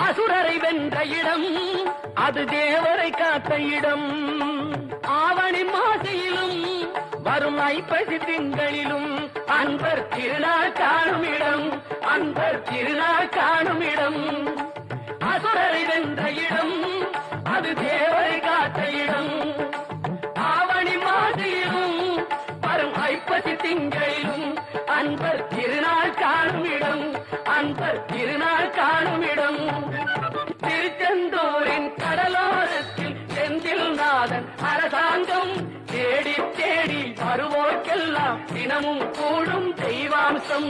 அசுரரை வென்ற இடம் அது தேவரை காத்த இடம். ஆவணி மாசையிலும் வரும் ஐப்பசி திங்களிலும் அன்பர் திருநாள் காணும் இடம், அன்பர் திருநாள் காணும் இடம். அசுரரை வென்ற இடம் அது தேவரை காத்த இடம். ஆவணி மாசையிலும் வரும் ஐப்பசி திங்களிலும் அன்பர் திருநாள் காணும் இடம், அன்பர் திருநாள் காணும் இடம். திருச்செந்தூரின் கடலோரத்தில் செந்தில் நாதன் அரசாங்கம் தேடி தேடி வருவோர்க்கெல்லாம் தினமும் கூடும் தெய்வாம்சம்.